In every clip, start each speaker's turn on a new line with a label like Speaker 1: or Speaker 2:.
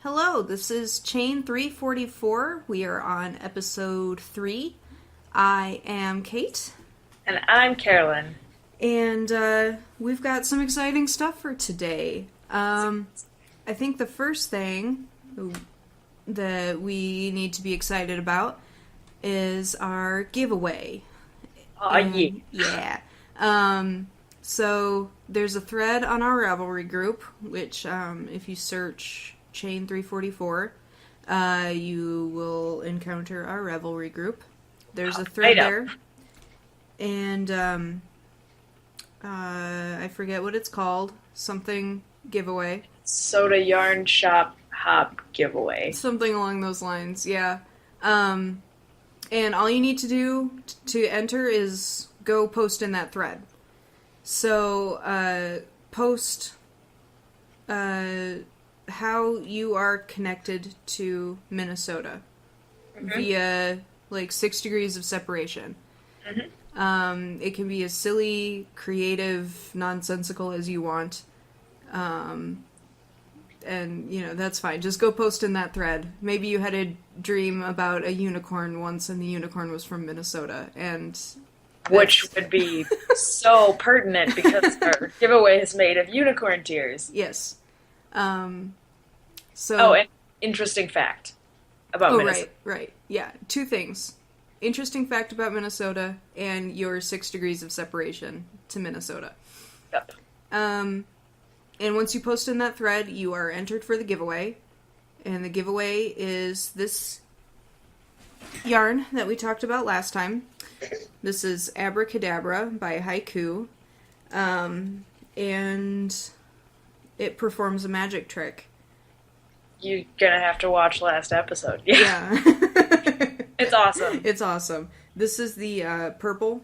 Speaker 1: Hello, this is Chain 344. We are on episode 3. I am Kate.
Speaker 2: And I'm Carolyn.
Speaker 1: And we've got some exciting stuff for today. I think the first thing that we need to be excited about is our giveaway.
Speaker 2: Oh,
Speaker 1: yeah. So there's a thread on our Ravelry group, which if you search Chain 344, you will encounter our Ravelry group. There's a thread there. And I forget what it's called. Something giveaway.
Speaker 2: Soda Yarn Shop Hop giveaway.
Speaker 1: Something along those lines, yeah. And all you need to do to enter is go post in that thread. So, post how you are connected to Minnesota via, 6 degrees of separation.
Speaker 2: Mm-hmm.
Speaker 1: It can be as silly, creative, nonsensical as you want. And, that's fine. Just go post in that thread. Maybe you had a dream about a unicorn once and the unicorn was from Minnesota, and...
Speaker 2: Which would be so pertinent because our giveaway is made of unicorn tears.
Speaker 1: Yes.
Speaker 2: And interesting fact about Minnesota.
Speaker 1: Right. Yeah, 2 things. Interesting fact about Minnesota and your 6 degrees of separation to Minnesota.
Speaker 2: Yep.
Speaker 1: And once you post in that thread, you are entered for the giveaway. And the giveaway is this yarn that we talked about last time. This is Abracadabra by Haiku. And it performs a magic trick.
Speaker 2: You're gonna have to watch last episode.
Speaker 1: Yeah.
Speaker 2: It's awesome.
Speaker 1: It's awesome. This is the purple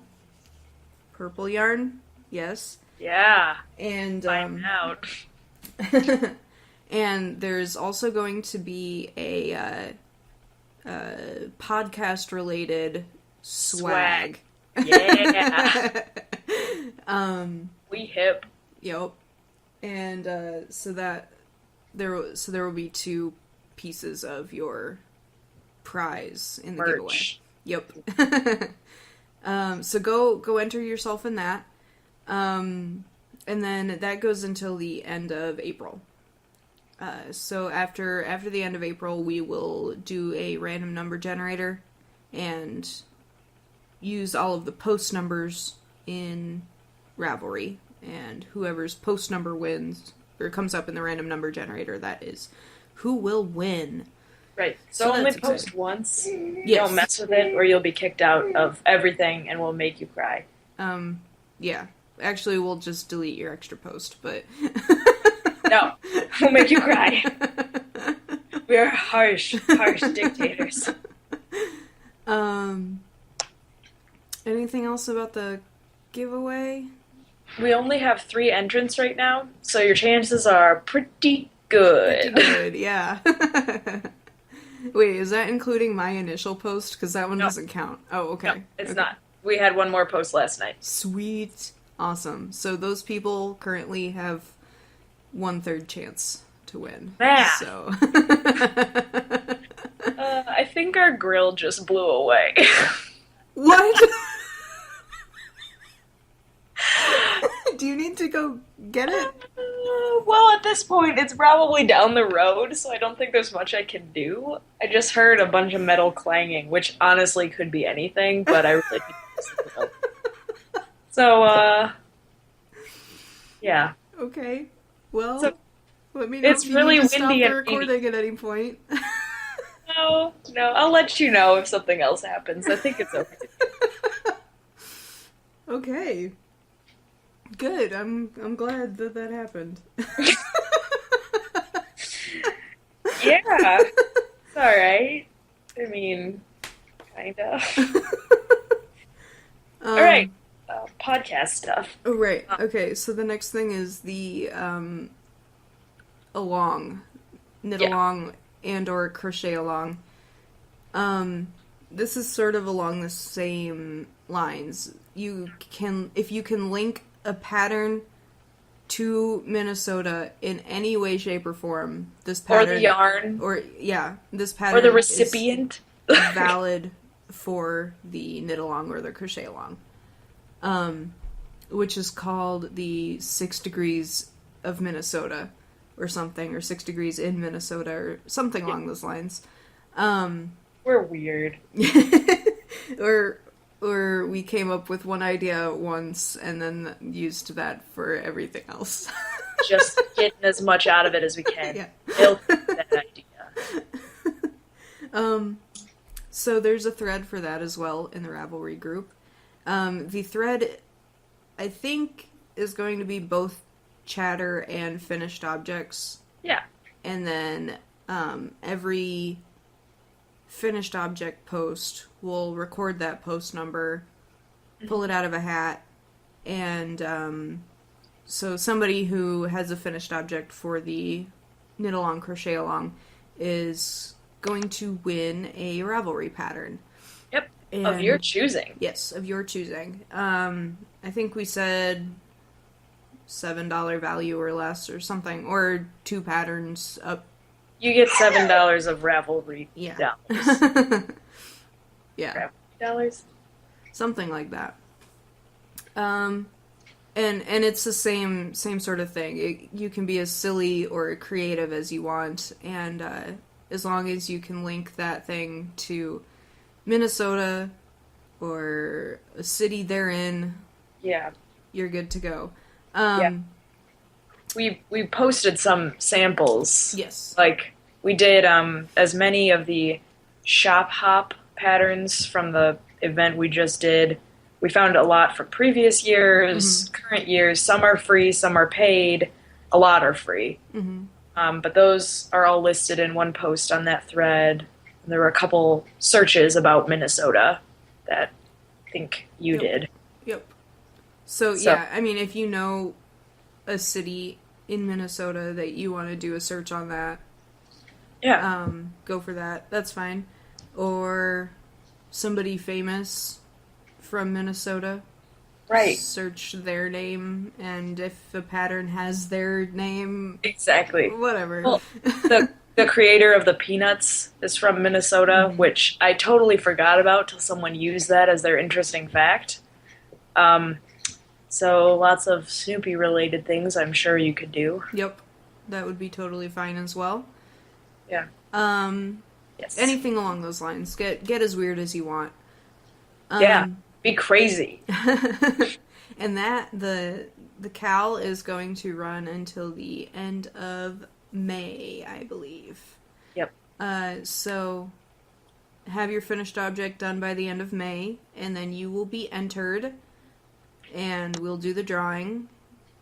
Speaker 1: yarn. Yes.
Speaker 2: Yeah.
Speaker 1: And
Speaker 2: find out.
Speaker 1: and there's also going to be a podcast related swag.
Speaker 2: Yeah. We hip.
Speaker 1: Yep. And so there will be 2 pieces of your prize in the
Speaker 2: Merch.
Speaker 1: giveaway. Yep. So go enter yourself in that. And then that goes until the end of April. So after the end of April, we will do a random number generator and use all of the post numbers in Ravelry, and whoever's post number wins or comes up in the random number generator, that is who will win.
Speaker 2: Right. So only post
Speaker 1: exciting.
Speaker 2: once.
Speaker 1: Yes.
Speaker 2: Don't mess with it, or you'll be kicked out of everything, and we'll make you cry.
Speaker 1: Yeah. Actually, we'll just delete your extra post, but...
Speaker 2: No. We'll make you cry. We are harsh dictators.
Speaker 1: Anything else about the giveaway?
Speaker 2: We only have 3 entrants right now, so your chances are pretty good.
Speaker 1: Pretty good, yeah. Wait, is that including my initial post? Because that one doesn't count. Oh, okay.
Speaker 2: No, it's not. We had one more post last night.
Speaker 1: Sweet. Awesome. So those people currently have 1/3 chance to win.
Speaker 2: Yeah.
Speaker 1: So.
Speaker 2: I think our grill just blew away.
Speaker 1: What? Do you need to go get it?
Speaker 2: Well, at this point, it's probably down the road, so I don't think there's much I can do. I just heard a bunch of metal clanging, which honestly could be anything, but I really need to listen to it. So, yeah.
Speaker 1: Okay. Well,
Speaker 2: so,
Speaker 1: let me know
Speaker 2: it's
Speaker 1: if you
Speaker 2: really
Speaker 1: need to stop
Speaker 2: windy
Speaker 1: the
Speaker 2: and
Speaker 1: recording at any point.
Speaker 2: No, I'll let you know if something else happens. I think it's okay.
Speaker 1: Okay. Good. I'm glad that happened.
Speaker 2: Yeah. It's alright. I mean, kind of. Alright. Podcast stuff.
Speaker 1: Oh, right. Okay, so the next thing is the along. Knit along and or crochet along. This is sort of along the same lines. If you can link a pattern to Minnesota in any way, shape, or form, this
Speaker 2: Or
Speaker 1: pattern,
Speaker 2: the yarn.
Speaker 1: this
Speaker 2: Or
Speaker 1: pattern
Speaker 2: the
Speaker 1: is
Speaker 2: recipient.
Speaker 1: valid for the knit along or the crochet along, which is called the 6 degrees of Minnesota or something, or 6 degrees in Minnesota or something along those lines.
Speaker 2: We're weird.
Speaker 1: Or we came up with one idea once and then used that for everything else.
Speaker 2: Just getting as much out of it as we can.
Speaker 1: Yeah.
Speaker 2: Milk that idea.
Speaker 1: So there's a thread for that as well in the Ravelry group. The thread, I think, is going to be both chatter and finished objects.
Speaker 2: Yeah.
Speaker 1: And then every finished object post, we'll record that post number, pull it out of a hat, and so somebody who has a finished object for the knit along, crochet along is going to win a Ravelry pattern.
Speaker 2: Yep.
Speaker 1: And,
Speaker 2: of your choosing.
Speaker 1: Yes, of your choosing. I think we said $7 value or less or something, or 2 patterns up.
Speaker 2: You get $7 of Ravelry dollars.
Speaker 1: Yeah.
Speaker 2: Dollars?
Speaker 1: Something like that. And it's the same sort of thing. You can be as silly or creative as you want, and as long as you can link that thing to Minnesota or a city therein,
Speaker 2: Yeah.
Speaker 1: you're good to go.
Speaker 2: We posted some samples.
Speaker 1: Yes.
Speaker 2: Like, we did as many of the shop hop patterns from the event we just did. We found a lot from previous years, current years. Some are free, some are paid. A lot are free. But those are all listed in one post on that thread. There were a couple searches about Minnesota that I think you did.
Speaker 1: Yep. So, yeah, I mean, if you know a city in Minnesota that you want to do a search on that, go for that. That's fine. Or somebody famous from Minnesota.
Speaker 2: Right.
Speaker 1: Search their name, and if a pattern has their name...
Speaker 2: Exactly.
Speaker 1: Whatever.
Speaker 2: Well, the creator of the Peanuts is from Minnesota, which I totally forgot about till someone used that as their interesting fact. So lots of Snoopy-related things I'm sure you could do.
Speaker 1: Yep. That would be totally fine as well.
Speaker 2: Yeah.
Speaker 1: Yes. Anything along those lines. Get as weird as you want.
Speaker 2: Yeah. Be crazy.
Speaker 1: And the Cal is going to run until the end of May, I believe.
Speaker 2: Yep.
Speaker 1: So have your finished object done by the end of May, and then you will be entered, and we'll do the drawing.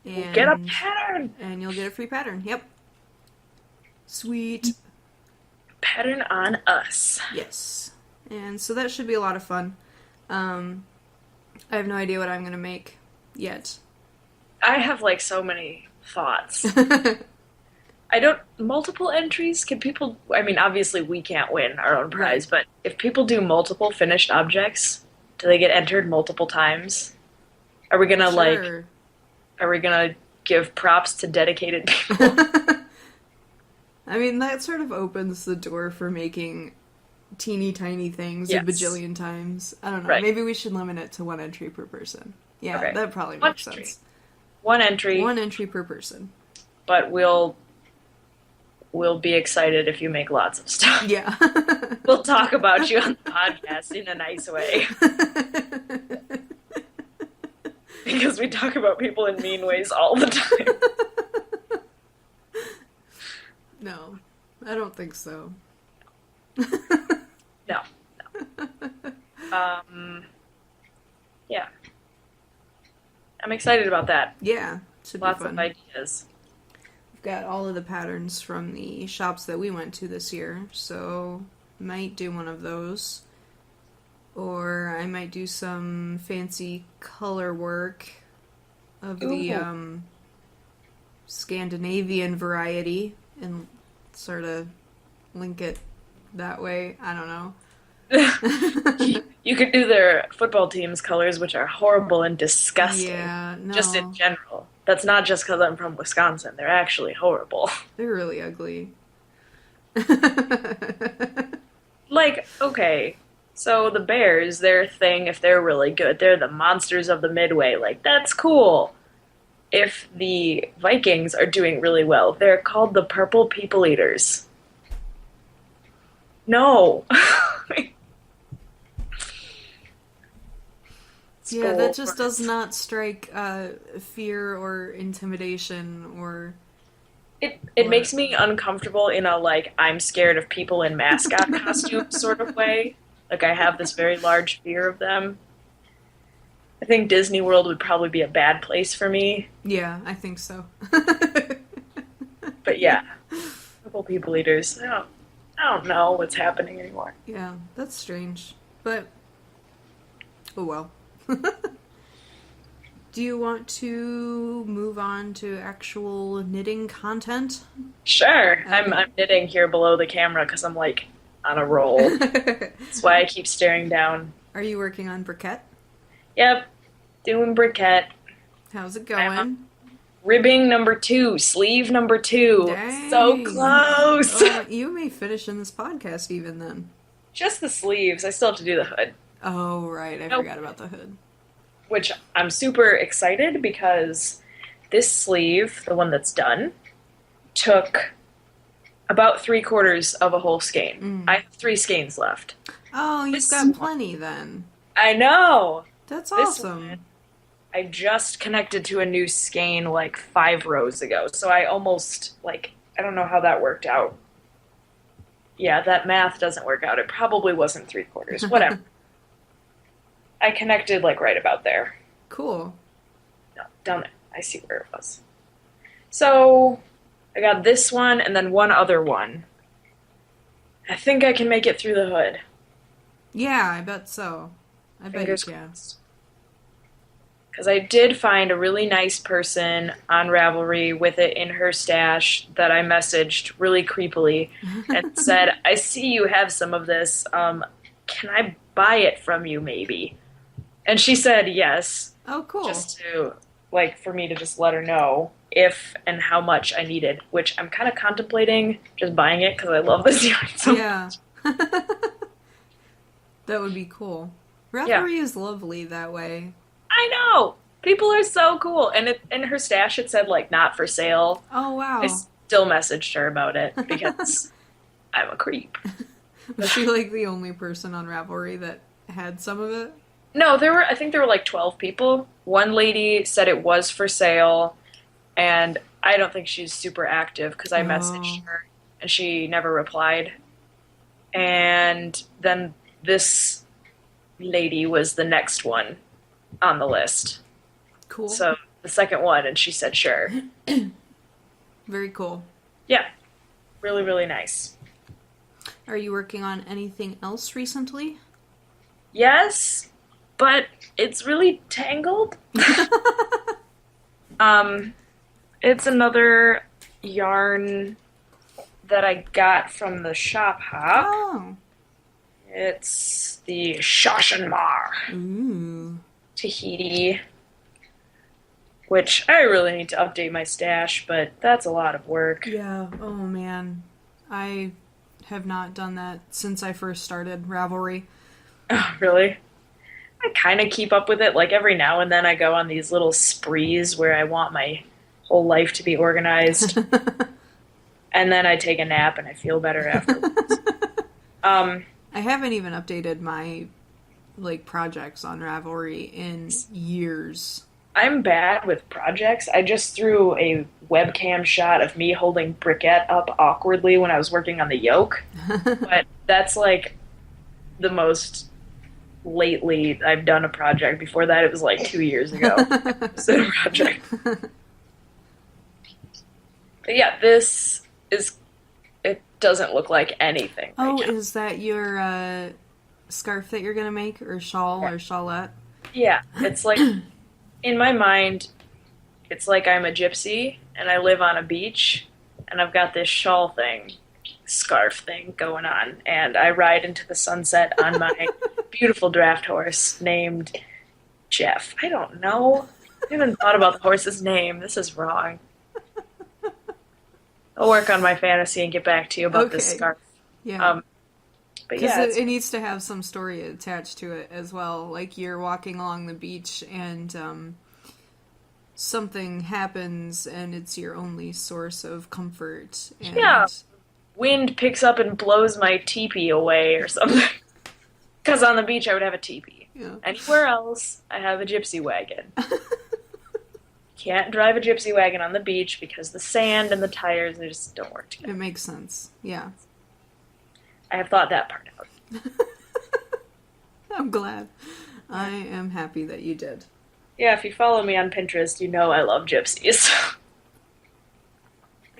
Speaker 1: And
Speaker 2: get a pattern!
Speaker 1: And you'll get a free pattern. Yep. Sweet.
Speaker 2: Pattern on us.
Speaker 1: Yes. And so that should be a lot of fun. I have no idea what I'm going to make yet.
Speaker 2: I have, like, so many thoughts. Multiple entries? Can people, I mean, obviously we can't win our own prize, but if people do multiple finished objects, do they get entered multiple times? Are we going to, are we going to give props to dedicated people?
Speaker 1: I mean, that sort of opens the door for making teeny tiny things a bajillion times. I don't know.
Speaker 2: Right.
Speaker 1: Maybe we should limit it to 1 entry per person. Yeah,
Speaker 2: Okay.
Speaker 1: that probably makes sense.
Speaker 2: 1 entry.
Speaker 1: 1 entry per person.
Speaker 2: But we'll be excited if you make lots of stuff.
Speaker 1: Yeah.
Speaker 2: We'll talk about you on the podcast in a nice way. Because we talk about people in mean ways all the time.
Speaker 1: No, I don't think so.
Speaker 2: No. Yeah. I'm excited about that.
Speaker 1: Yeah, should be
Speaker 2: Lots
Speaker 1: fun.
Speaker 2: of ideas.
Speaker 1: We've got all of the patterns from the shops that we went to this year, so might do one of those. Or I might do some fancy color work of the Scandinavian variety and sort of link it that way. I don't know.
Speaker 2: You could do their football team's colors, which are horrible and disgusting.
Speaker 1: Yeah, no.
Speaker 2: Just in general. that's not just because I'm from Wisconsin. They're actually horrible.
Speaker 1: They're really ugly.
Speaker 2: Like, okay, so the Bears, their thing, if they're really good, they're the monsters of the Midway. Like, that's cool. If the Vikings are doing really well, they're called the Purple People Eaters. No.
Speaker 1: Yeah, that just does not strike fear or intimidation or...
Speaker 2: It makes me uncomfortable in a, like, I'm scared of people in mascot costumes sort of way. Like, I have this very large fear of them. I think Disney World would probably be a bad place for me.
Speaker 1: Yeah, I think so.
Speaker 2: But yeah, Purple People Eaters. I don't know what's happening anymore.
Speaker 1: Yeah, that's strange. But, oh well. Do you want to move on to actual knitting content?
Speaker 2: Sure.
Speaker 1: Okay.
Speaker 2: I'm knitting here below the camera because I'm, like, on a roll. That's why I keep staring down.
Speaker 1: Are you working on briquette?
Speaker 2: Yep. Doing briquette.
Speaker 1: How's it going?
Speaker 2: Ribbing number 2. Sleeve number 2.
Speaker 1: Dang.
Speaker 2: So close!
Speaker 1: Oh, you may finish in this podcast even then.
Speaker 2: Just the sleeves. I still have to do the hood.
Speaker 1: Oh, right. I forgot about the hood.
Speaker 2: Which I'm super excited because this sleeve, the one that's done, took about 3/4 of a whole skein. I have 3 skeins left.
Speaker 1: Oh, you've got plenty then.
Speaker 2: I know!
Speaker 1: That's
Speaker 2: This
Speaker 1: awesome.
Speaker 2: one, I just connected to a new skein like 5 rows ago, so I almost, like, I don't know how that worked out. Yeah, that math doesn't work out. It probably wasn't 3/4. Whatever. I connected, like, right about there.
Speaker 1: Cool.
Speaker 2: No, down there. I see where it was. So, I got this one and then one other one. I think I can make it through the hood.
Speaker 1: Yeah, I bet so. I bet you
Speaker 2: Fingers
Speaker 1: can.
Speaker 2: crossed. Because I did find a really nice person on Ravelry with it in her stash that I messaged really creepily and said, I see you have some of this. Can I buy it from you, maybe? And she said yes.
Speaker 1: Oh, cool.
Speaker 2: Just to, like, for me to just let her know if and how much I needed, which I'm kind of contemplating just buying it because I love this yarn so
Speaker 1: Yeah. That would be cool. Ravelry is lovely that way.
Speaker 2: I know! People are so cool. And in her stash it said, like, not for sale.
Speaker 1: Oh, wow.
Speaker 2: I still messaged her about it because I'm a creep.
Speaker 1: Was she, like, the only person on Ravelry that had some of it?
Speaker 2: No, I think there were like 12 people. One lady said it was for sale, and I don't think she's super active because I messaged her and she never replied. And then this lady was the next one on the list.
Speaker 1: Cool.
Speaker 2: So the second one, and she said sure.
Speaker 1: Very cool.
Speaker 2: Yeah. Really, really nice.
Speaker 1: Are you working on anything else recently?
Speaker 2: Yes, but it's really tangled. It's another yarn that I got from the shop hop.
Speaker 1: Oh.
Speaker 2: It's the Shoshenmar
Speaker 1: Ooh.
Speaker 2: Tahiti, which I really need to update my stash, but that's a lot of work.
Speaker 1: Yeah. Oh, man. I have not done that since I first started Ravelry.
Speaker 2: Oh, really? I kind of keep up with it. Like, every now and then I go on these little sprees where I want my whole life to be organized. And then I take a nap and I feel better afterwards.
Speaker 1: I haven't even updated my, like, projects on Ravelry in years.
Speaker 2: I'm bad with projects. I just threw a webcam shot of me holding briquette up awkwardly when I was working on the yoke. But that's, like, the most lately I've done a project. Before that, it was, like, 2 years ago. So, a project. But yeah, this is... It doesn't look like anything.
Speaker 1: Oh,
Speaker 2: right now.
Speaker 1: is that your scarf that you're going to make? Or shawl or shawlette?
Speaker 2: Yeah, it's like... In my mind, it's like I'm a gypsy, and I live on a beach, and I've got this shawl thing, scarf thing going on, and I ride into the sunset on my beautiful draft horse named Jeff. I don't know. I haven't thought about the horse's name. This is wrong. I'll work on my fantasy and get back to you about this
Speaker 1: Okay.
Speaker 2: scarf.
Speaker 1: Yeah.
Speaker 2: Um, but
Speaker 1: Because
Speaker 2: yeah,
Speaker 1: it,
Speaker 2: it's
Speaker 1: it needs to have some story attached to it as well. Like you're walking along the beach and something happens and it's your only source of comfort.
Speaker 2: yeah,
Speaker 1: And
Speaker 2: wind picks up and blows my teepee away or something. Because on the beach I would have a teepee.
Speaker 1: yeah,
Speaker 2: Anywhere else, I have a gypsy wagon. Can't drive a gypsy wagon on the beach because the sand and the tires they just don't work together.
Speaker 1: it makes sense. Yeah.
Speaker 2: I have thought that part out.
Speaker 1: I'm glad. I am happy that you did.
Speaker 2: Yeah, if you follow me on Pinterest, you know I love gypsies.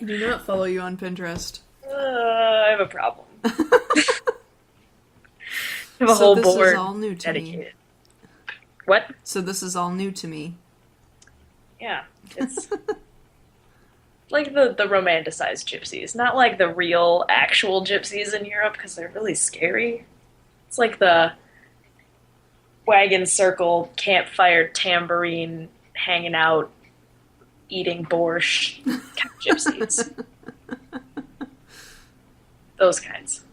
Speaker 1: I do not follow you on Pinterest.
Speaker 2: I have a problem. I have a
Speaker 1: So
Speaker 2: whole
Speaker 1: this
Speaker 2: board
Speaker 1: is all new to me.
Speaker 2: dedicated. What?
Speaker 1: So this is all new to me.
Speaker 2: Yeah, it's like the romanticized gypsies, not like the real actual gypsies in Europe because they're really scary. It's like the wagon circle, campfire, tambourine, hanging out, eating borscht kind of gypsies. Those kinds.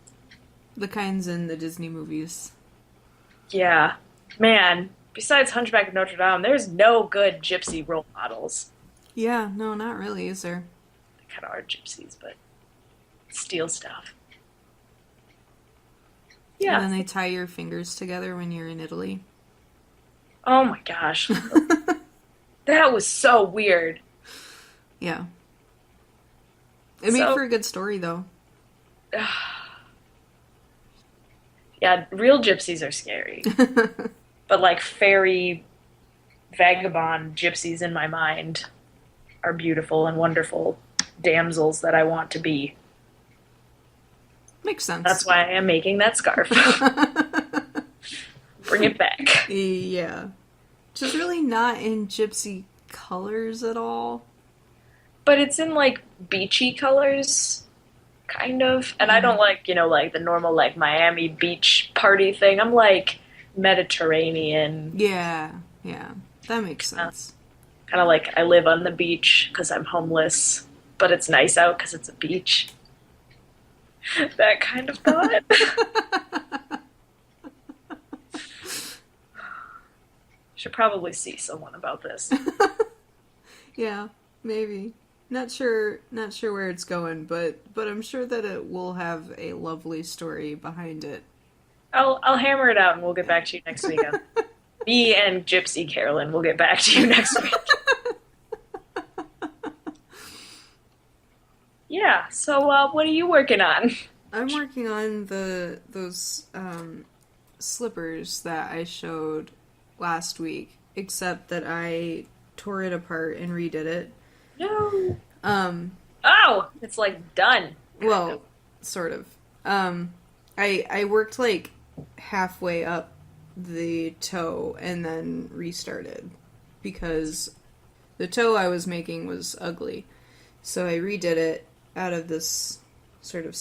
Speaker 1: The kinds in the Disney movies.
Speaker 2: Yeah. Man, besides Hunchback of Notre Dame, there's no good gypsy role models.
Speaker 1: Yeah, no, not really, is there?
Speaker 2: They kind of are gypsies, but steal stuff.
Speaker 1: And
Speaker 2: Yeah.
Speaker 1: then they tie your fingers together when you're in Italy.
Speaker 2: Oh my gosh. That was so weird.
Speaker 1: Yeah. It made
Speaker 2: So-
Speaker 1: for a good story, though.
Speaker 2: Yeah, real gypsies are scary. But like fairy, vagabond gypsies in my mind are beautiful and wonderful damsels that I want to be.
Speaker 1: Makes sense.
Speaker 2: That's why I am making that scarf. Bring it back.
Speaker 1: Yeah. Just really not in gypsy colors at all.
Speaker 2: But it's in like beachy colors, kind of. And I don't like, like the normal like Miami beach party thing. I'm like Mediterranean.
Speaker 1: Yeah, that makes sense.
Speaker 2: Kind of like I live on the beach because I'm homeless, but it's nice out because it's a beach. That kind of thought. Should probably see someone about this.
Speaker 1: Yeah, maybe. Not sure where it's going, but I'm sure that it will have a lovely story behind it.
Speaker 2: I'll hammer it out and we'll get back to you next week. Me and Gypsy Carolyn will get back to you next week. Yeah, so what are you working on?
Speaker 1: I'm working on those slippers that I showed last week, except that I tore it apart and redid it.
Speaker 2: No. Oh, it's like done.
Speaker 1: Well, sort of. I worked like halfway up the toe and then restarted because the toe I was making was ugly. So I redid it out of this sort of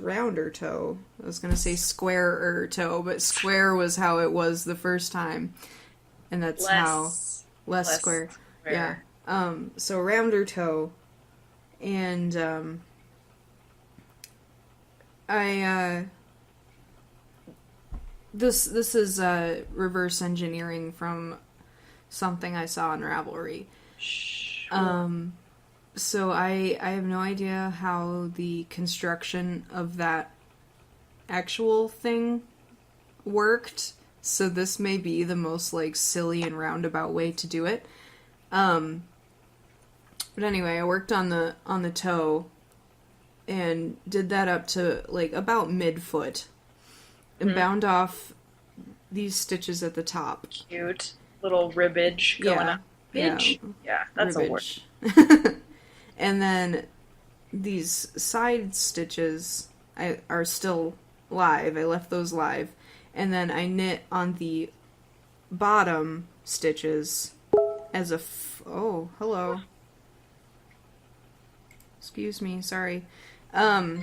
Speaker 1: rounder toe. I was going to say squarer toe, but square was how it was the first time. And that's how less square. Yeah. So rounder toe. And this is reverse engineering from something I saw in Ravelry. So I have no idea how the construction of that actual thing worked. So this may be the most like silly and roundabout way to do it. But anyway, I worked on the toe and did that up to like about midfoot and bound off these stitches at the top.
Speaker 2: Cute. Little ribbage going up. Ridge? Yeah, that's
Speaker 1: ribbage.
Speaker 2: a word.
Speaker 1: And then these side stitches are still live. I left those live. And then I knit on the bottom stitches as a... oh, hello. Excuse me, sorry. I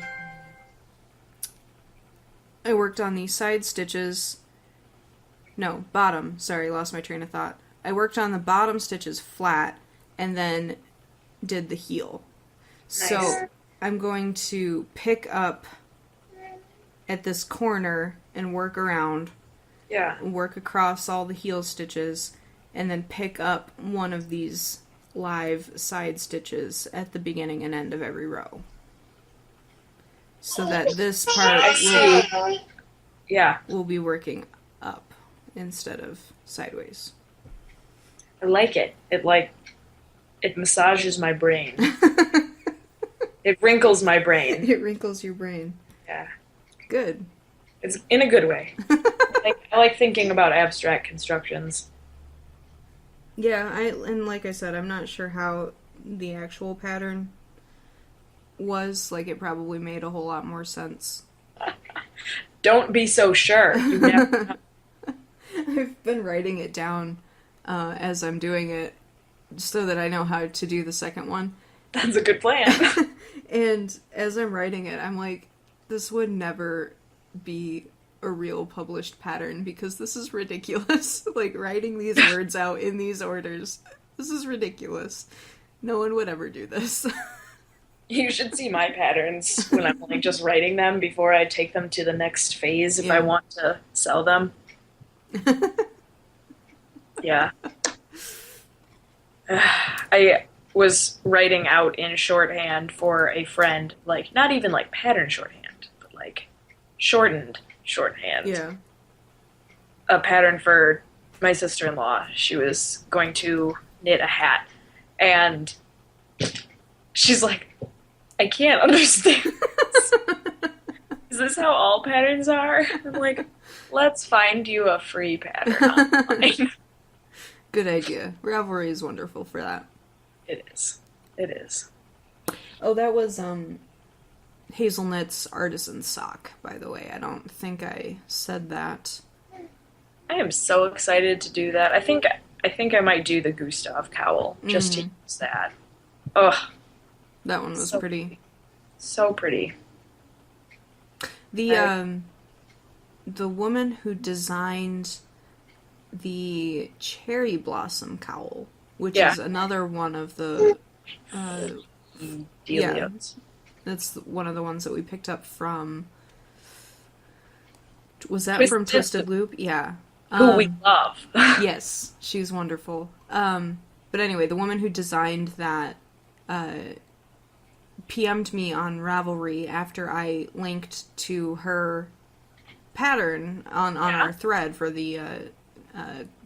Speaker 1: worked on these side stitches. No, bottom. Sorry, lost my train of thought. I worked on the bottom stitches flat and then did the heel.
Speaker 2: Nice.
Speaker 1: So I'm going to pick up at this corner and work around,
Speaker 2: Yeah.
Speaker 1: work across all the heel stitches, and then pick up one of these live side stitches at the beginning and end of every row. So that this part will be working up instead of sideways.
Speaker 2: I like it. It massages my brain. It wrinkles my brain.
Speaker 1: It wrinkles your brain.
Speaker 2: Yeah.
Speaker 1: Good.
Speaker 2: It's in a good way. I like thinking about abstract constructions.
Speaker 1: Yeah, and like I said, I'm not sure how the actual pattern was. Like, it probably made a whole lot more sense.
Speaker 2: Don't be so sure. You never know.
Speaker 1: I've been writing it down as I'm doing it so that I know how to do the second one.
Speaker 2: That's a good plan.
Speaker 1: And as I'm writing it, I'm like, this would never be a real published pattern because this is ridiculous. Like, writing these words out in these orders, this is ridiculous. No one would ever do this.
Speaker 2: You should see my patterns when I'm like just writing them before I take them to the next phase if I want to sell them. Yeah. I was writing out in shorthand for a friend, like, not even like pattern shorthand, but like shortened shorthand.
Speaker 1: Yeah.
Speaker 2: A pattern for my sister-in-law. She was going to knit a hat, and she's like, I can't understand this. Is this how all patterns are? I'm like, let's find you a free pattern online.
Speaker 1: Good idea. Ravelry is wonderful for that.
Speaker 2: It is. It is.
Speaker 1: Oh, that was Hazelnut's artisan sock, by the way. I don't think I said that.
Speaker 2: I am so excited to do that. I think I might do the Gustav cowl just to use that. Ugh.
Speaker 1: That one was
Speaker 2: So
Speaker 1: pretty.
Speaker 2: So pretty.
Speaker 1: The woman who designed the cherry blossom cowl, which is another one of the
Speaker 2: Delios.
Speaker 1: That's one of the ones that we picked up from. Was that from Twisted Loop? Yeah.
Speaker 2: Who we love.
Speaker 1: Yes, she's wonderful. But anyway, the woman who designed that PM'd me on Ravelry after I linked to her pattern on our thread for the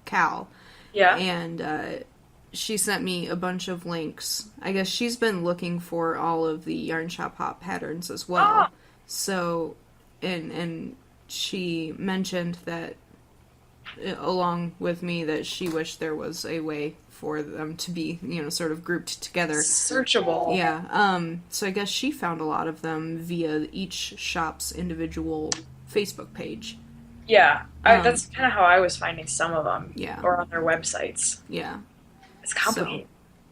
Speaker 1: cowl.
Speaker 2: Yeah.
Speaker 1: And she sent me a bunch of links. I guess she's been looking for all of the Yarn Shop Hop patterns as well.
Speaker 2: Oh.
Speaker 1: So, and she mentioned that, along with me, that she wished there was a way for them to be, sort of grouped together.
Speaker 2: Searchable.
Speaker 1: Yeah. So I guess she found a lot of them via each shop's individual Facebook page.
Speaker 2: Yeah. That's kind of how I was finding some of them.
Speaker 1: Yeah.
Speaker 2: Or on their websites.
Speaker 1: Yeah.
Speaker 2: It's complicated.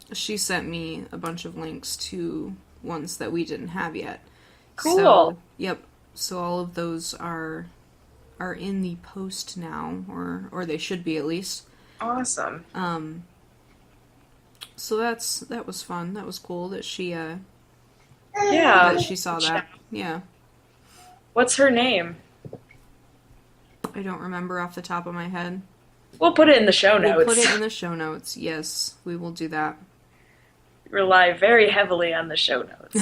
Speaker 1: So she sent me a bunch of links to ones that we didn't have yet.
Speaker 2: Cool.
Speaker 1: So, yep. So all of those are in the post now, or they should be at least.
Speaker 2: Awesome.
Speaker 1: So that was fun. That was cool that she
Speaker 2: that
Speaker 1: she saw that. Yeah.
Speaker 2: What's her name?
Speaker 1: I don't remember off the top of my head.
Speaker 2: We'll put it in the show notes.
Speaker 1: We'll put it in the show notes. Yes, we will do that.
Speaker 2: Rely very heavily on the show notes.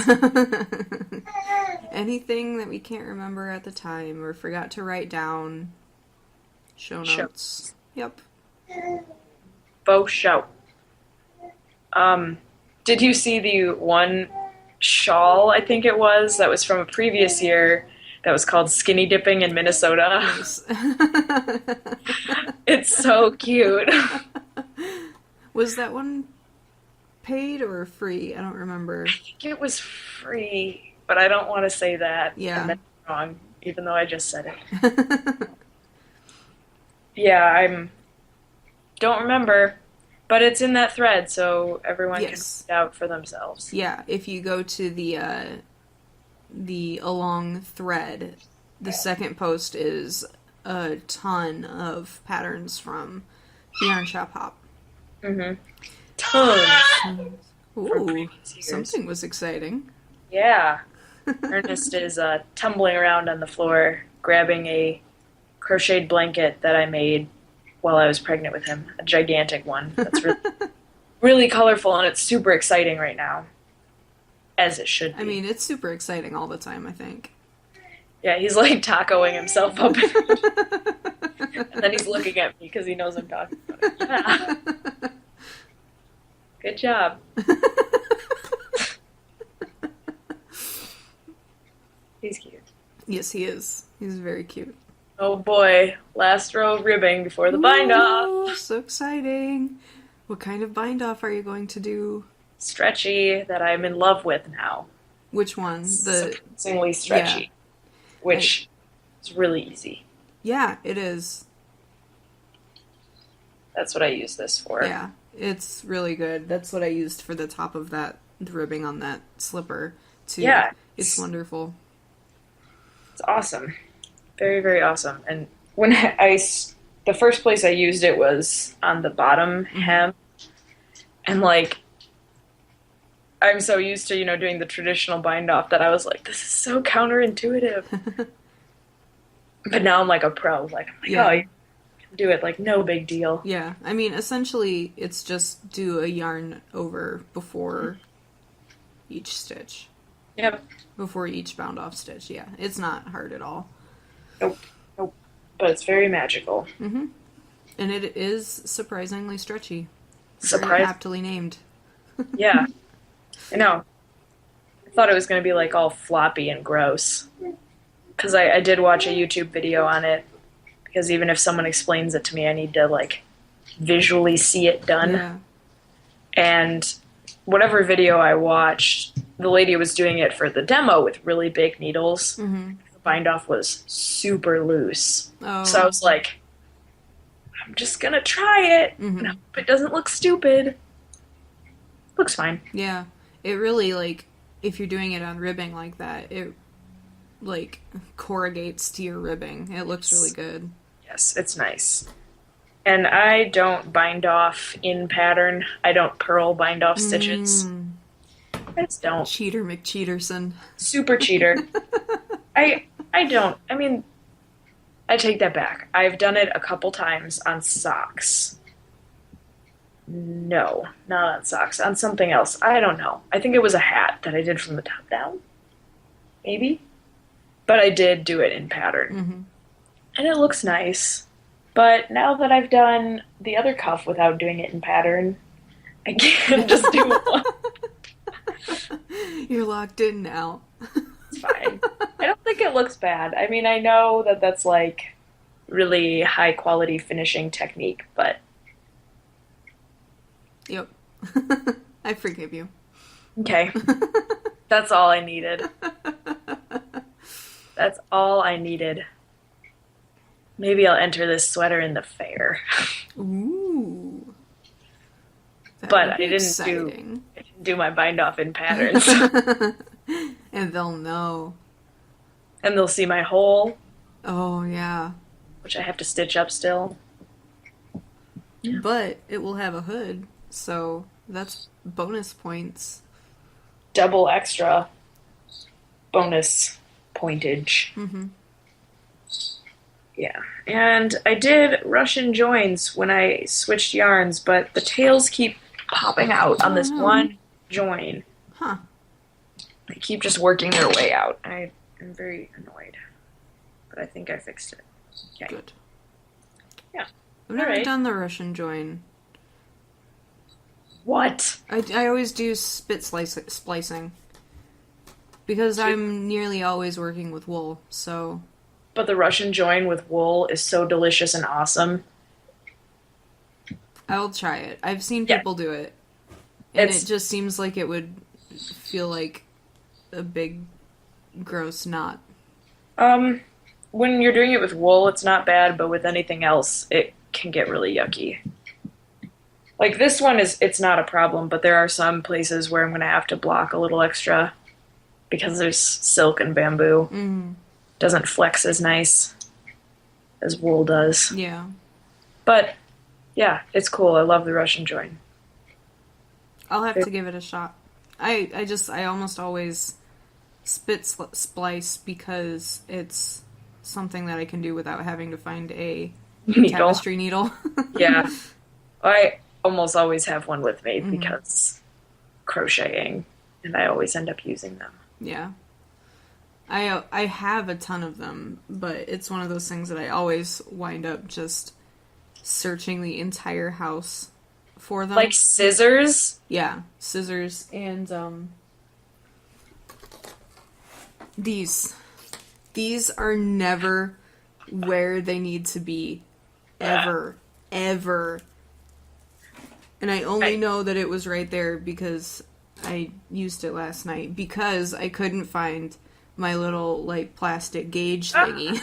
Speaker 1: Anything that we can't remember at the time or forgot to write down, show notes. Yep.
Speaker 2: Faux show. Did you see the one shawl, I think it was, that was from a previous year that was called Skinny Dipping in Minnesota?
Speaker 1: Nice.
Speaker 2: It's so cute.
Speaker 1: Was that one paid or free? I don't remember.
Speaker 2: I think it was free, but I don't want to say that.
Speaker 1: Yeah.
Speaker 2: And that's wrong, even though I just said it. Yeah, don't remember, but it's in that thread, so everyone can find out for themselves.
Speaker 1: Yeah, if you go to the along thread, the second post is a ton of patterns from the Yarn Shop Hop.
Speaker 2: Mm-hmm. Tons from
Speaker 1: Ooh,
Speaker 2: previous years.
Speaker 1: something was exciting.
Speaker 2: Yeah. Ernest is tumbling around on the floor, grabbing a crocheted blanket that I made while I was pregnant with him. A gigantic one. That's really, really colorful, and it's super exciting right now. As it should
Speaker 1: I
Speaker 2: be.
Speaker 1: mean, it's super exciting all the time, I think.
Speaker 2: Yeah, he's like tacoing himself up. And then he's looking at me because he knows I'm talking about it. Yeah. Good job. He's cute.
Speaker 1: Yes, he is. He's very cute.
Speaker 2: Oh boy. Last row of ribbing before the bind off.
Speaker 1: Ooh, so exciting. What kind of bind off are you going to do?
Speaker 2: Stretchy that I'm in love with now.
Speaker 1: Which one? The
Speaker 2: Surprisingly stretchy. Which is really easy.
Speaker 1: Yeah, it is.
Speaker 2: That's what I use this for.
Speaker 1: Yeah, it's really good. That's what I used for the top of that ribbing on that slipper too.
Speaker 2: Yeah.
Speaker 1: It's wonderful.
Speaker 2: It's awesome. Very, very awesome. And when the first place I used it was on the bottom hem. And like, I'm so used to, doing the traditional bind off that I was like, this is so counterintuitive. But now I'm like a pro. Like, I'm like,
Speaker 1: Yeah.
Speaker 2: oh, you can do it. Like, no big deal.
Speaker 1: Yeah, I mean, essentially, it's just do a yarn over before each stitch.
Speaker 2: Yep.
Speaker 1: Before each bound off stitch, yeah. It's not hard at all.
Speaker 2: Nope. Nope. But it's very magical.
Speaker 1: Mm-hmm. And it is surprisingly stretchy. Very
Speaker 2: Surprise.
Speaker 1: aptly named.
Speaker 2: Yeah. I know. I thought it was going to be like all floppy and gross. Because I did watch a YouTube video on it. Because even if someone explains it to me, I need to like visually see it done.
Speaker 1: Yeah.
Speaker 2: And whatever video I watched, the lady was doing it for the demo with really big needles.
Speaker 1: Mm-hmm.
Speaker 2: The bind off was super loose.
Speaker 1: Oh.
Speaker 2: So I was like, I'm just going to try it.
Speaker 1: Mm-hmm.
Speaker 2: And I hope it doesn't look stupid. Looks fine.
Speaker 1: Yeah. It really, like, if you're doing it on ribbing like that, it, like, corrugates to your ribbing. It looks really good.
Speaker 2: Yes, it's nice. And I don't bind off in pattern. I don't purl bind off stitches. I just don't.
Speaker 1: Cheater McCheaterson.
Speaker 2: Super cheater. I don't. I mean, I take that back. I've done it a couple times on socks. No, not on socks. On something else. I don't know. I think it was a hat that I did from the top down. Maybe. But I did do it in pattern.
Speaker 1: Mm-hmm.
Speaker 2: And it looks nice. But now that I've done the other cuff without doing it in pattern, I can't just do one.
Speaker 1: You're locked in now.
Speaker 2: It's fine. I don't think it looks bad. I mean, I know that that's like really high quality finishing technique, but
Speaker 1: Yep. I forgive you.
Speaker 2: okay. That's all I needed. That's all I needed. Maybe I'll enter this sweater in the fair.
Speaker 1: Ooh. That
Speaker 2: But
Speaker 1: would
Speaker 2: I
Speaker 1: be
Speaker 2: didn't
Speaker 1: exciting.
Speaker 2: do my bind off in patterns.
Speaker 1: And they'll know.
Speaker 2: And they'll see my hole,
Speaker 1: Oh, yeah.
Speaker 2: which I have to stitch up still. Yeah.
Speaker 1: But it will have a hood, so that's bonus points.
Speaker 2: Double extra bonus pointage.
Speaker 1: Mm-hmm.
Speaker 2: Yeah. And I did Russian joins when I switched yarns, but the tails keep popping out on this one join.
Speaker 1: Huh.
Speaker 2: They keep just working their way out. I am very annoyed. But I think I fixed it. Okay.
Speaker 1: Good.
Speaker 2: Yeah.
Speaker 1: I've never
Speaker 2: Alright.
Speaker 1: done the Russian join.
Speaker 2: What?
Speaker 1: I always do splicing. Because I'm nearly always working with wool, so...
Speaker 2: But the Russian join with wool is so delicious and awesome.
Speaker 1: I'll try it. I've seen
Speaker 2: Yeah.
Speaker 1: people do it. And
Speaker 2: It's-
Speaker 1: it just seems like it would feel like a big, gross knot.
Speaker 2: When you're doing it with wool, it's not bad, but with anything else, it can get really yucky. Like this one it's not a problem, but there are some places where I'm going to have to block a little extra because there's silk and bamboo.
Speaker 1: Mm,
Speaker 2: Doesn't flex as nice as wool does.
Speaker 1: yeah.
Speaker 2: But Yeah, it's cool. I love the Russian join.
Speaker 1: I'll have to give it a shot. I almost always splice because it's something that I can do without having to find a
Speaker 2: Needle.
Speaker 1: tapestry needle.
Speaker 2: Yeah. I almost always have one with me
Speaker 1: Mhm.
Speaker 2: because crocheting, and I always end up using them.
Speaker 1: Yeah. I have a ton of them, but it's one of those things that I always wind up just searching the entire house for them.
Speaker 2: Like scissors?
Speaker 1: Yeah, scissors and these. These are never where they need to be ever ever. And I only know that it was right there because I used it last night because I couldn't find my little like plastic gauge thingy.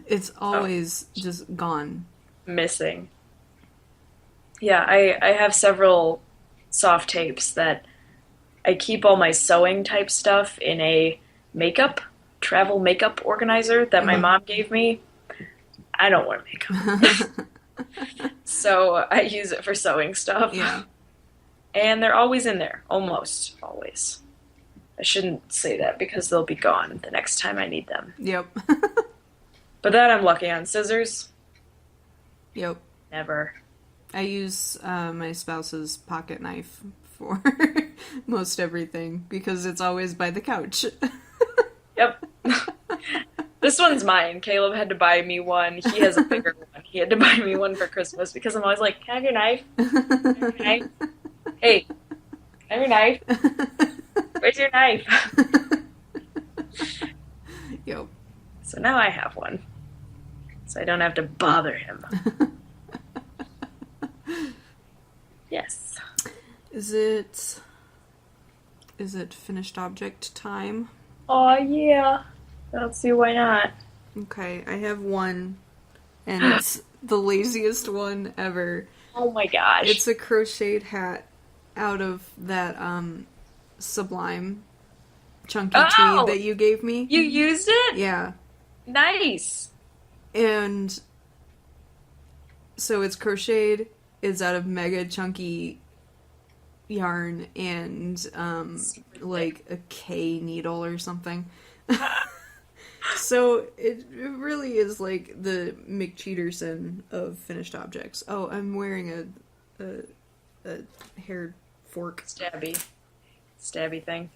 Speaker 1: It's always just gone.
Speaker 2: Missing. Yeah, I have several soft tapes that I keep all my sewing type stuff in a travel makeup organizer that my mom gave me. I don't wear makeup. So I use it for sewing stuff.
Speaker 1: Yeah.
Speaker 2: And they're always in there, almost always. I shouldn't say that because they'll be gone the next time I need them.
Speaker 1: Yep.
Speaker 2: But that I'm lucky on. Scissors?
Speaker 1: Yep.
Speaker 2: Never.
Speaker 1: I use my spouse's pocket knife for most everything because it's always by the couch.
Speaker 2: Yep. This one's mine. Caleb had to buy me one. He has a bigger one. He had to buy me one for Christmas because I'm always like, can I have your knife? Can I have your knife? Hey, can I have your knife? Where's your knife?
Speaker 1: Yep.
Speaker 2: So now I have one. So I don't have to bother him. Yes.
Speaker 1: Is it finished object time?
Speaker 2: Oh yeah. I don't see why not.
Speaker 1: Okay, I have one, and it's the laziest one ever.
Speaker 2: Oh my gosh.
Speaker 1: It's a crocheted hat out of that Sublime chunky tee that you gave me.
Speaker 2: You used it?
Speaker 1: Yeah.
Speaker 2: Nice.
Speaker 1: And so it's crocheted, it's out of mega chunky yarn and like a K needle or something. So it really is like the McCheaterson of finished objects. Oh, I'm wearing a hair fork.
Speaker 2: Stabby thing.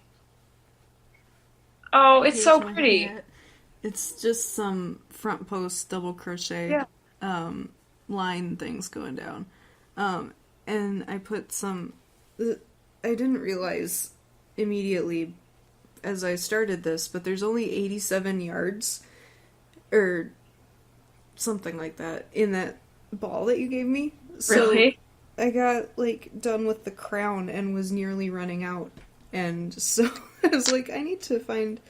Speaker 2: Oh, it's so
Speaker 1: Here's my
Speaker 2: pretty.
Speaker 1: hat. It's just some front post double crochet line things going down. And I put some... I didn't realize immediately as I started this, but there's only 87 yards or something like that in that ball that you gave me. So
Speaker 2: Really?
Speaker 1: I got like done with the crown and was nearly running out. And so I was like, I need to find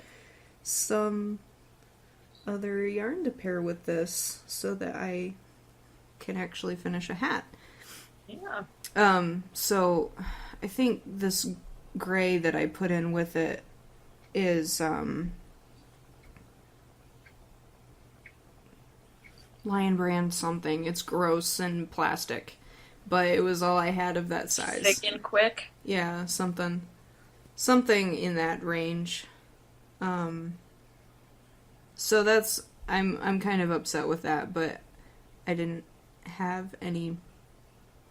Speaker 1: some other yarn to pair with this so that I can actually finish a hat.
Speaker 2: Yeah.
Speaker 1: So I think this gray that I put in with it is Lion Brand something. It's gross and plastic, but it was all I had of that size.
Speaker 2: Thick and quick.
Speaker 1: Yeah, something in that range. So that's I'm kind of upset with that, but I didn't have any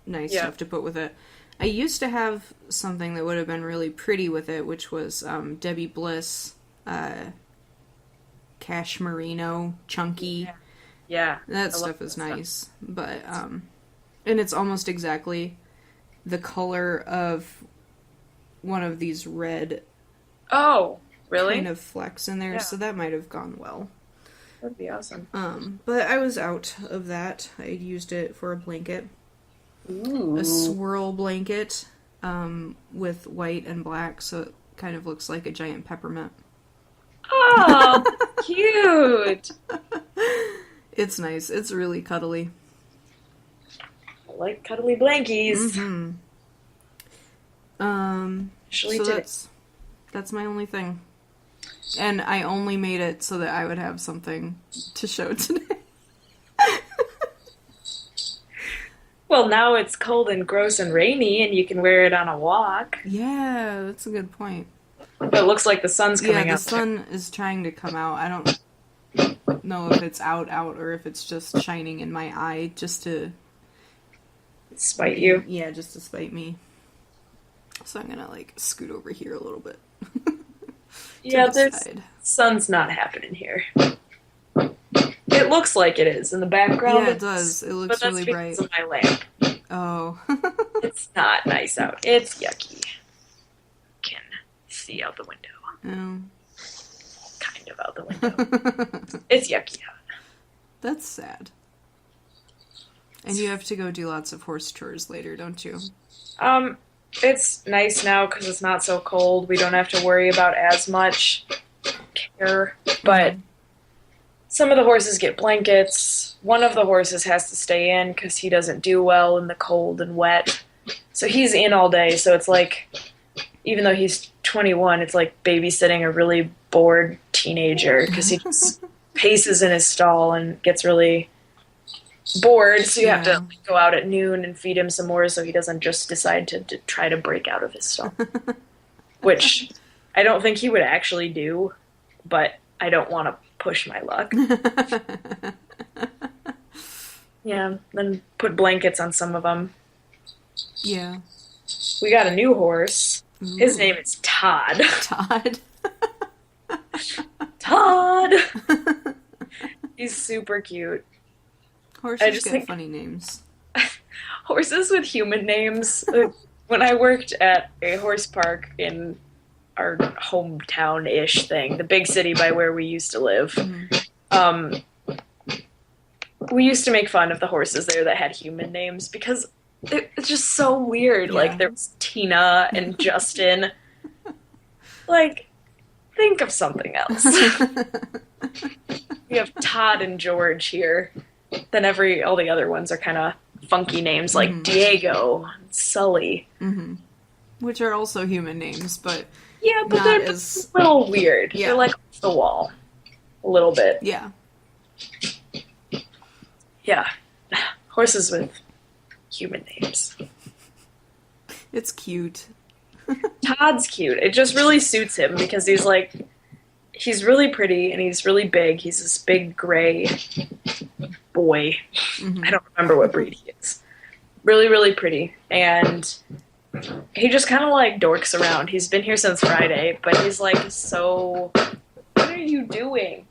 Speaker 1: nice stuff to put with it. I used to have something that would have been really pretty with it, which was Debbie Bliss Cashmerino Chunky.
Speaker 2: Yeah.
Speaker 1: That stuff is nice, but and it's almost exactly the color of one of these red
Speaker 2: Oh, really?
Speaker 1: kind of flecks in there,
Speaker 2: Yeah.
Speaker 1: so that might have gone well.
Speaker 2: That'd be awesome.
Speaker 1: But I was out of that. I used it for a blanket.
Speaker 2: Ooh.
Speaker 1: A swirl blanket with white and black, so it kind of looks like a giant peppermint.
Speaker 2: Oh, cute.
Speaker 1: It's nice. It's really cuddly.
Speaker 2: I like cuddly blankies.
Speaker 1: Mm-hmm.
Speaker 2: Actually
Speaker 1: So
Speaker 2: did it.
Speaker 1: that's my only thing. And I only made it so that I would have something to show today.
Speaker 2: Well, now it's cold and gross and rainy, and you can wear it on a walk.
Speaker 1: Yeah, that's a good point.
Speaker 2: But it looks like the sun's
Speaker 1: Yeah,
Speaker 2: coming
Speaker 1: the
Speaker 2: out.
Speaker 1: sun is trying to come out. I don't know if it's out, or if it's just shining in my eye just to
Speaker 2: Spite you.
Speaker 1: Yeah, just to spite me. So I'm gonna like scoot over here a little bit.
Speaker 2: Yeah,
Speaker 1: the
Speaker 2: there's
Speaker 1: side.
Speaker 2: sun's not happening here. It looks like it is in the background.
Speaker 1: Yeah, it does. It looks
Speaker 2: but that's
Speaker 1: really
Speaker 2: because
Speaker 1: bright.
Speaker 2: of my lamp.
Speaker 1: Oh.
Speaker 2: It's not nice out. It's yucky. Can see out the window.
Speaker 1: Oh.
Speaker 2: Kind of out the window. It's yucky out.
Speaker 1: That's sad. And you have to go do lots of horse chores later, don't you?
Speaker 2: It's nice now because it's not so cold. We don't have to worry about as much care. But some of the horses get blankets. One of the horses has to stay in because he doesn't do well in the cold and wet. So he's in all day. So it's like, even though he's 21, it's like babysitting a really bored teenager because he just paces in his stall and gets really bored. So you have to go out at noon and feed him some more so he doesn't just decide to try to break out of his stall. Which I don't think he would actually do, but I don't want to push my luck. Yeah, then put blankets on some of them.
Speaker 1: Yeah.
Speaker 2: We got a new horse.
Speaker 1: Ooh.
Speaker 2: His name is Todd.
Speaker 1: Todd.
Speaker 2: Todd! He's super cute.
Speaker 1: Horses get funny names.
Speaker 2: Horses with human names. When I worked at a horse park in our hometown-ish thing, the big city by where we used to live, we used to make fun of the horses there that had human names because it's just so weird.
Speaker 1: Yeah.
Speaker 2: Like, there was Tina and Justin. Like, think of something else. We have Todd and George here. Then all the other ones are kind of funky names like Diego and Sully.
Speaker 1: Mm-hmm. Which are also human names, but
Speaker 2: yeah, but they're just a little weird.
Speaker 1: Yeah.
Speaker 2: They're like off the wall. A little bit.
Speaker 1: Yeah.
Speaker 2: Yeah. Horses with human names.
Speaker 1: It's cute.
Speaker 2: Todd's cute. It just really suits him because he's really pretty and he's really big. He's this big gray boy.
Speaker 1: Mm-hmm.
Speaker 2: I don't remember what breed he is. Really, really pretty. And he just kind of like dorks around. He's been here since Friday, but he's like, so, what are you doing?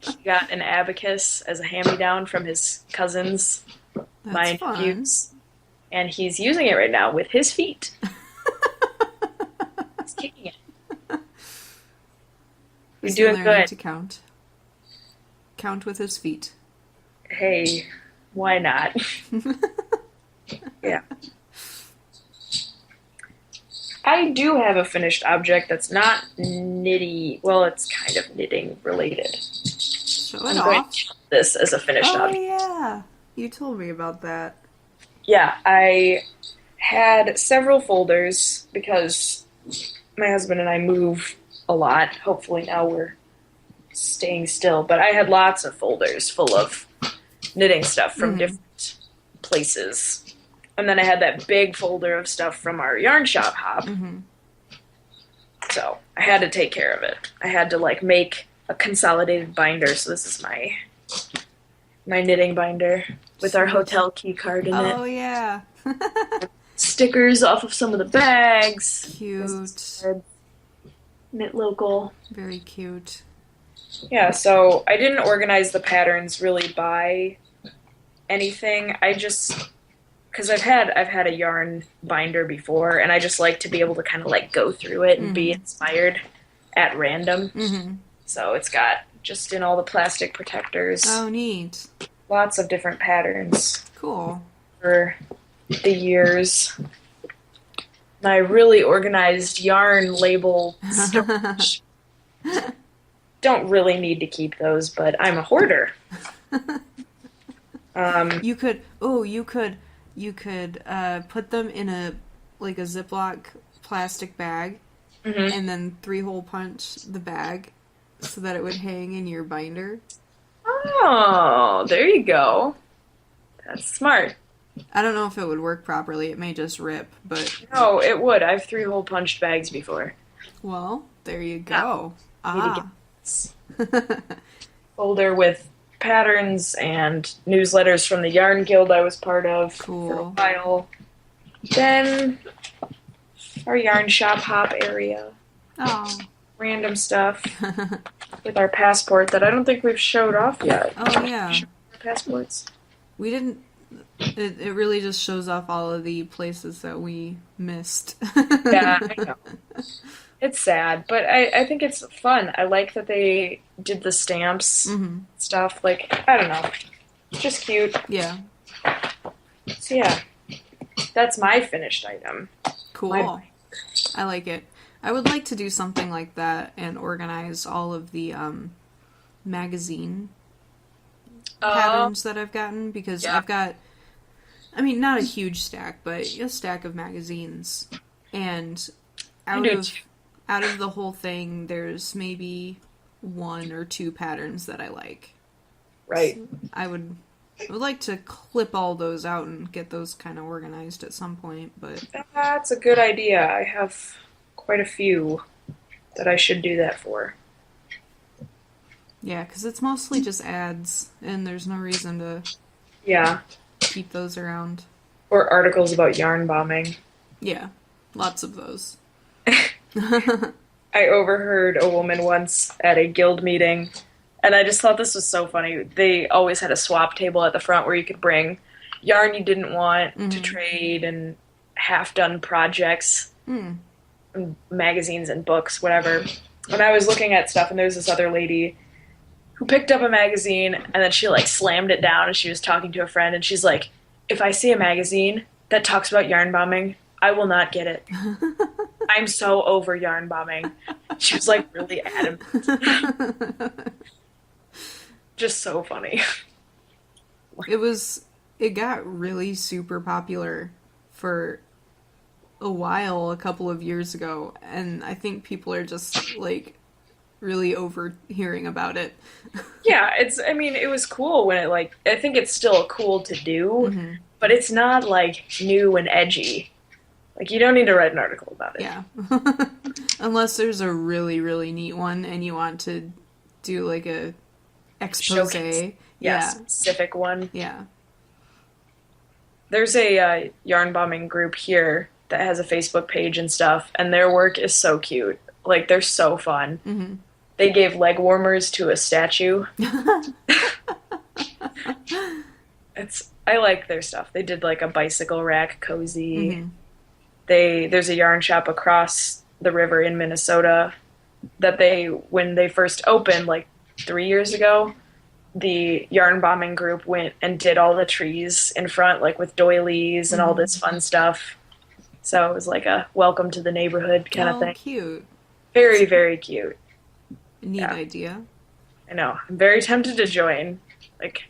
Speaker 2: He got an abacus as a hand-me-down from his cousins, my nephews, and he's using it right now with his feet. He's kicking it. You're doing good.
Speaker 1: To count. Count with his feet.
Speaker 2: Hey, why not? Yeah. I do have a finished object that's not knitty. Well, it's kind of knitting related.
Speaker 1: Show it
Speaker 2: I'm going
Speaker 1: off.
Speaker 2: to count this as a finished object.
Speaker 1: Oh, yeah. You told me about that.
Speaker 2: Yeah, I had several folders because my husband and I move a lot. Hopefully now we're staying still. But I had lots of folders full of knitting stuff from different places. And then I had that big folder of stuff from our yarn shop hop.
Speaker 1: Mm-hmm.
Speaker 2: So I had to take care of it. I had to like make a consolidated binder. So this is my knitting binder with our hotel key card in it.
Speaker 1: Oh, yeah.
Speaker 2: Stickers off of some of the bags.
Speaker 1: Cute.
Speaker 2: Knit local.
Speaker 1: Very cute.
Speaker 2: Yeah, so I didn't organize the patterns really by anything. I just, because I've had a yarn binder before, and I just like to be able to kind of like go through it and be inspired at random.
Speaker 1: Mm-hmm.
Speaker 2: So it's got just in all the plastic protectors.
Speaker 1: Oh, neat.
Speaker 2: Lots of different patterns
Speaker 1: Cool.
Speaker 2: for the years. And I really organized yarn label storage. Don't really need to keep those, but I'm a hoarder.
Speaker 1: You could put them in a Ziploc plastic bag, and then 3-hole punch the bag so that it would hang in your binder.
Speaker 2: Oh, there you go. That's smart.
Speaker 1: I don't know if it would work properly. It may just rip, but
Speaker 2: No, it would. I've 3-hole punched bags before.
Speaker 1: well, there you
Speaker 2: Yeah,
Speaker 1: go.
Speaker 2: need to get
Speaker 1: Ah.
Speaker 2: this folder with patterns and newsletters from the Yarn Guild I was part of for a
Speaker 1: Cool.
Speaker 2: while. Then our yarn shop hop area.
Speaker 1: Oh.
Speaker 2: Random stuff with our passport that I don't think we've showed off yet.
Speaker 1: Oh yeah.
Speaker 2: Our passports.
Speaker 1: We didn't it really just shows off all of the places that we missed.
Speaker 2: Yeah, I know. It's sad, but I think it's fun. I like that they did the stamps
Speaker 1: Hmm.
Speaker 2: stuff. Like, I don't know. Just cute.
Speaker 1: Yeah.
Speaker 2: So yeah, that's my finished item.
Speaker 1: Cool. I like it. I would like to do something like that and organize all of the magazine patterns that I've gotten because
Speaker 2: Yeah.
Speaker 1: I've got, I mean, not a huge stack, but a stack of magazines, and
Speaker 2: I
Speaker 1: out
Speaker 2: do
Speaker 1: of
Speaker 2: too.
Speaker 1: out of the whole thing, there's maybe 1 or 2 patterns that I like.
Speaker 2: Right.
Speaker 1: I would like to clip all those out and get those kind of organized at some point, but
Speaker 2: That's a good idea. I have quite a few that I should do that for.
Speaker 1: yeah, because it's mostly just ads, and there's no reason to
Speaker 2: Yeah.
Speaker 1: keep those around.
Speaker 2: Or articles about yarn bombing.
Speaker 1: Yeah, lots of those.
Speaker 2: I overheard a woman once at a guild meeting, and I just thought this was so funny. They always had a swap table at the front where you could bring yarn you didn't want to trade and half-done projects,
Speaker 1: Mm.
Speaker 2: and magazines and books, whatever. And I was looking at stuff, and there was this other lady who picked up a magazine, and then she, like, slammed it down, and she was talking to a friend, and she's like, if I see a magazine that talks about yarn bombing, I will not get it. I'm so over yarn bombing. She was like really adamant. Just so funny.
Speaker 1: It got really super popular for a while, a couple of years ago, and I think people are just like really over hearing about it.
Speaker 2: Yeah, I mean, it was cool when I think it's still cool to do, but it's not like new and edgy. Like, you don't need to write an article about it.
Speaker 1: Yeah. Unless there's a really, really neat one and you want to do like a expose.
Speaker 2: Showcase.
Speaker 1: Yeah.
Speaker 2: Specific one.
Speaker 1: Yeah.
Speaker 2: There's a yarn bombing group here that has a Facebook page and stuff, and their work is so cute. Like, they're so fun.
Speaker 1: Mm-hmm.
Speaker 2: They gave leg warmers to a statue. I like their stuff. They did like a bicycle rack cozy.
Speaker 1: Mm-hmm.
Speaker 2: There's a yarn shop across the river in Minnesota that when they first opened like 3 years ago, the yarn bombing group went and did all the trees in front, like with doilies and all this fun stuff. So it was like a welcome to the neighborhood kind of thing.
Speaker 1: Cute.
Speaker 2: Very, very cute.
Speaker 1: Neat
Speaker 2: Yeah.
Speaker 1: idea.
Speaker 2: I know. I'm very tempted to join. Like,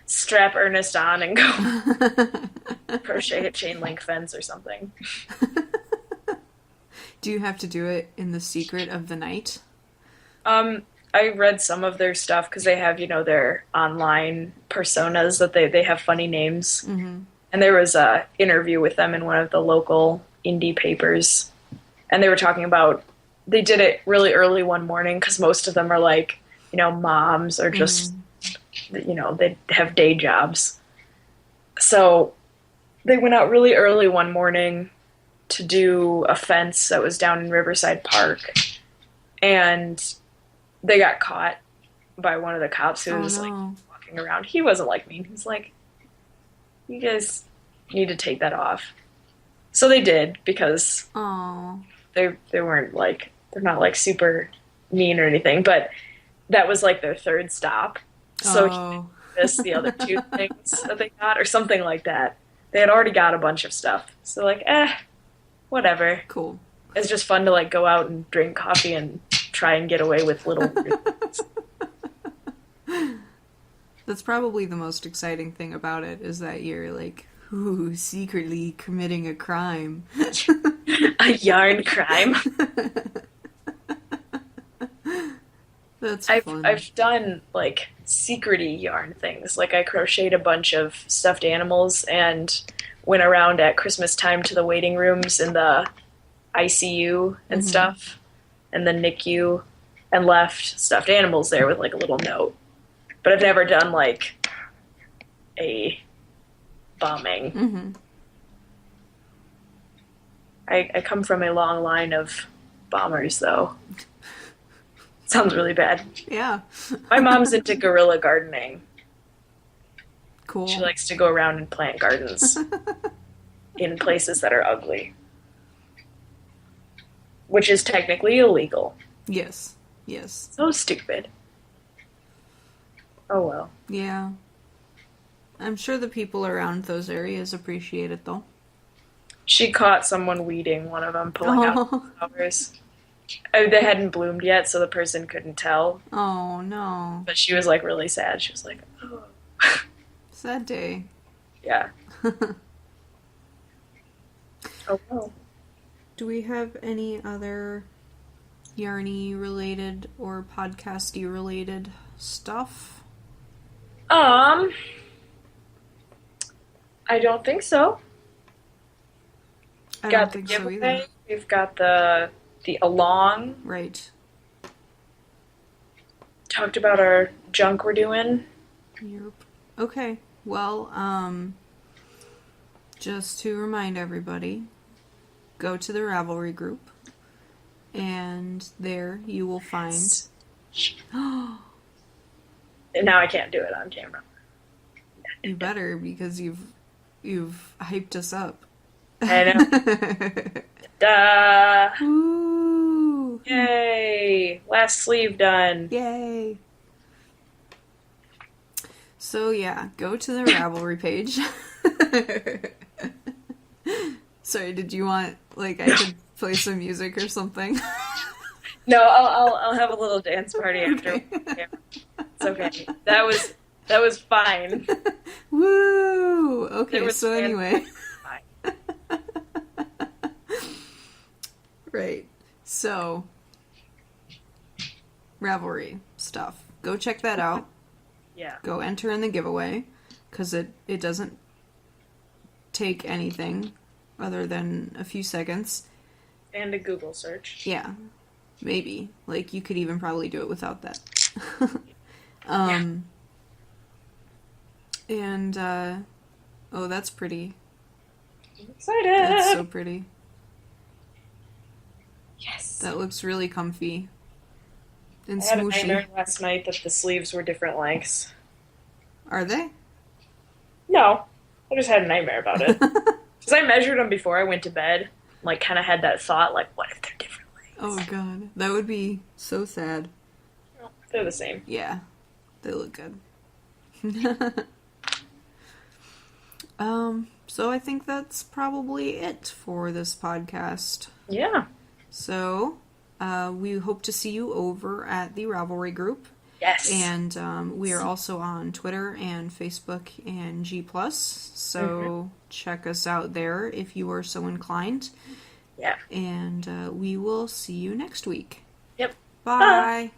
Speaker 2: strap Ernest on and go crochet a chain link fence or something.
Speaker 1: Do you have to do it in the secret of the night?
Speaker 2: I read some of their stuff because they have, their online personas that they have funny names.
Speaker 1: Mm-hmm.
Speaker 2: And there was a interview with them in one of the local indie papers. And they were talking about, they did it really early one morning because most of them are like, moms or just, they have day jobs. So they went out really early one morning to do a fence that was down in Riverside Park. And they got caught by one of the cops who was like walking around. He wasn't like mean. He's like, you guys need to take that off. So they did because they weren't like, they're not like super mean or anything, but that was like their third stop. So he missed the other 2 things that they got or something like that. They had already got a bunch of stuff. So like, whatever.
Speaker 1: Cool.
Speaker 2: It's just fun to like go out and drink coffee and try and get away with little things.
Speaker 1: That's probably the most exciting thing about it is that you're like, ooh, secretly committing a crime.
Speaker 2: A yarn crime.
Speaker 1: That's
Speaker 2: I've
Speaker 1: fun.
Speaker 2: I've done like secrety yarn things. Like I crocheted a bunch of stuffed animals and went around at Christmas time to the waiting rooms in the ICU and
Speaker 1: Mm-hmm.
Speaker 2: stuff, and the NICU, and left stuffed animals there with like a little note. But I've never done like a bombing.
Speaker 1: Mm-hmm.
Speaker 2: I come from a long line of bombers, though. Sounds really bad.
Speaker 1: Yeah.
Speaker 2: My mom's into guerrilla gardening.
Speaker 1: Cool.
Speaker 2: She likes to go around and plant gardens in places that are ugly, which is technically illegal.
Speaker 1: Yes. Yes.
Speaker 2: So stupid. Oh well.
Speaker 1: Yeah. I'm sure the people around those areas appreciate it, though.
Speaker 2: She caught someone weeding one of them, pulling out
Speaker 1: Oh.
Speaker 2: flowers. They hadn't bloomed yet, so the person couldn't tell.
Speaker 1: Oh, no.
Speaker 2: But she was like really sad. She was like, "Oh,
Speaker 1: Sad day.
Speaker 2: yeah." Oh well.
Speaker 1: Do we have any other yarny related or podcasty related stuff?
Speaker 2: I don't think so.
Speaker 1: I
Speaker 2: Got
Speaker 1: don't
Speaker 2: the
Speaker 1: think so
Speaker 2: giveaway.
Speaker 1: either.
Speaker 2: We've got the along.
Speaker 1: Right.
Speaker 2: Talked about our junk we're doing.
Speaker 1: Yep. Okay. Well, just to remind everybody, go to the Ravelry group, and there you will find.
Speaker 2: And now I can't do it on camera.
Speaker 1: You better, because you've hyped us up.
Speaker 2: I know. Duh.
Speaker 1: Woo!
Speaker 2: Yay! Last sleeve done.
Speaker 1: Yay! So yeah, go to the Ravelry page. Sorry, did you want I could play some music or something?
Speaker 2: No, I'll have a little dance party after.
Speaker 1: Okay.
Speaker 2: Yeah. It's okay. That was fine.
Speaker 1: Woo!
Speaker 2: There
Speaker 1: Okay,
Speaker 2: was
Speaker 1: so anyway.
Speaker 2: fine.
Speaker 1: Right. So, Ravelry stuff. Go check that out.
Speaker 2: Yeah.
Speaker 1: Go enter in the giveaway, because it doesn't take anything other than a few seconds.
Speaker 2: And a Google search.
Speaker 1: Yeah. Maybe. You could even probably do it without that. And, oh, that's pretty.
Speaker 2: I'm excited.
Speaker 1: That's so pretty.
Speaker 2: Yes.
Speaker 1: That looks really comfy. And
Speaker 2: I had a
Speaker 1: smooshy.
Speaker 2: nightmare last night that the sleeves were different lengths.
Speaker 1: Are they?
Speaker 2: No, I just had a nightmare about it. Because I measured them before I went to bed. Kind of had that thought, what if they're different lengths?
Speaker 1: Oh god. That would be so sad.
Speaker 2: No, they're the same.
Speaker 1: Yeah. They look good. So I think that's probably it for this podcast.
Speaker 2: Yeah.
Speaker 1: So, we hope to see you over at the Ravelry group.
Speaker 2: Yes.
Speaker 1: And we are also on Twitter and Facebook and G+. So check us out there if you are so inclined.
Speaker 2: Yeah.
Speaker 1: And we will see you next week.
Speaker 2: Yep.
Speaker 1: Bye.